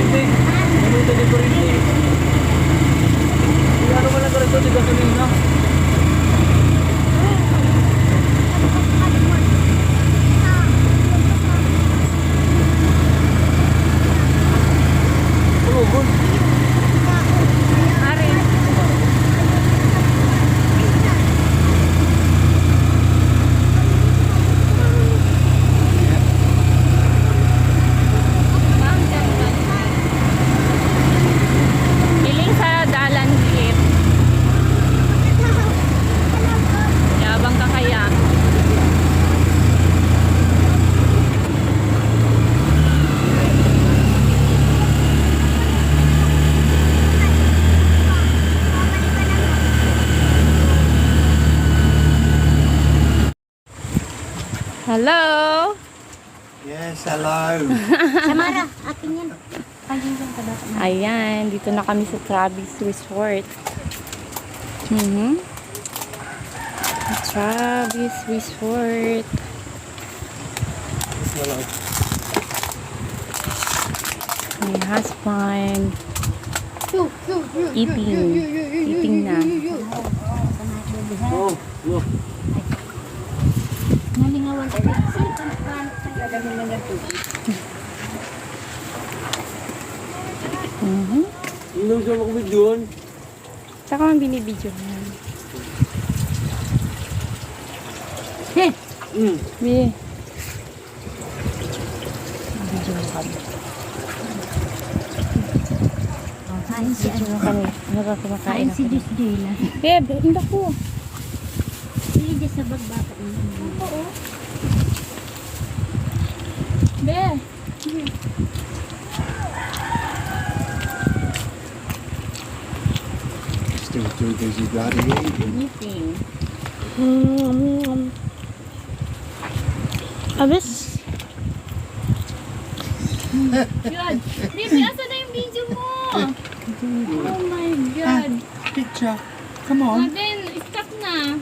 kuryente. Minuto di kuryente. Ano ka lang ka rito di gasolina? Hello? Yes, hello. Samara, akin yan. Ayan, dito na kami sa Travis Resort. Travis Resort. My husband. Eating na. Oh, look. Nalingawan ka. Hindi siya makabidyoan. Saka man binibidyo na. Bi. Video mo kami. Kain si Video mo kami. Ano ba kumakain Kain si ako? Disdela. Bebe, hindi ko. Hindi dyan sa bagbata. Oo. Be. Still too busy bloody eating. Eating. Abis. God. Baby, asa na yung video mo? Oh my God. Picture. Come on. Then, stop na.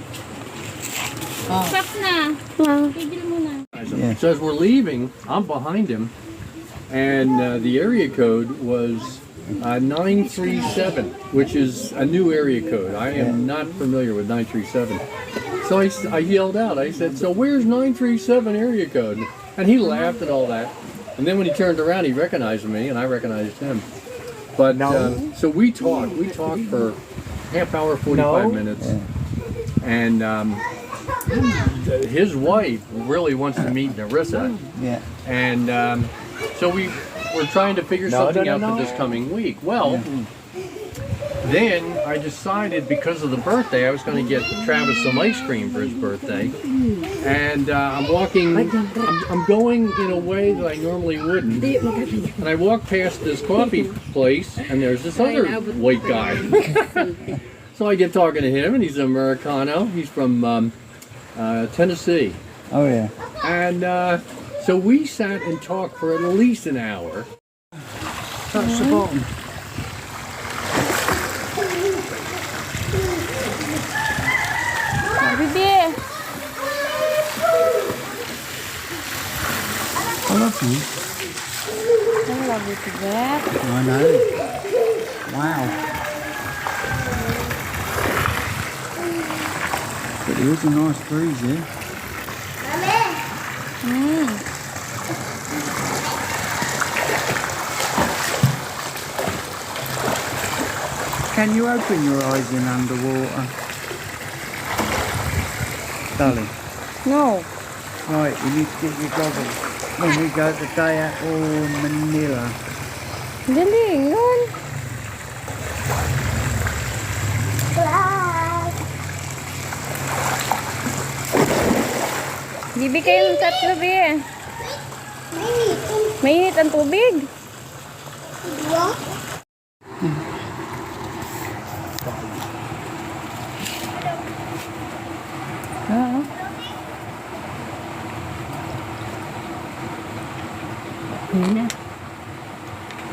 Oh. Stop na. Tigil mo na. Yeah. So as we're leaving, I'm behind him, and the area code was 937, which is a new area code. I am not familiar with 937. So I yelled out, I said, so where's 937 area code? And he laughed and all that. And then when he turned around, he recognized me, and I recognized him. But so we talked for half hour, 45 minutes. And his wife really wants to meet Narissa. Yeah. And so we're trying to figure something out for this coming week. Well, then I decided because of the birthday, I was going to get Travis some ice cream for his birthday. And I'm going in a way that I normally wouldn't. And I walk past this coffee place, and there's this other white guy. So I get talking to him, and he's an Americano. He's from Tennessee. Oh yeah. And so we sat and talked for at least an hour. Touch the bottom. Baby. I love you. I love you to death. I know. Wow. But there is a nice breeze here. Can you open your eyes in underwater? Darling. No. Right, you need to get your goggles. When we go to Daya or Manila. Galing, yun. Bibi kayong tatlo, be. Mainit ang tubig. Oo.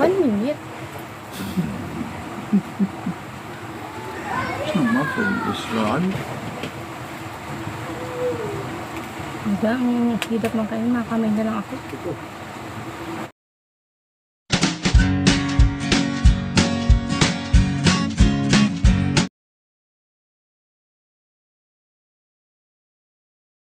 1 minute. It's not my fault this run. Hanggang hirap man kayo, makamay na lang ako.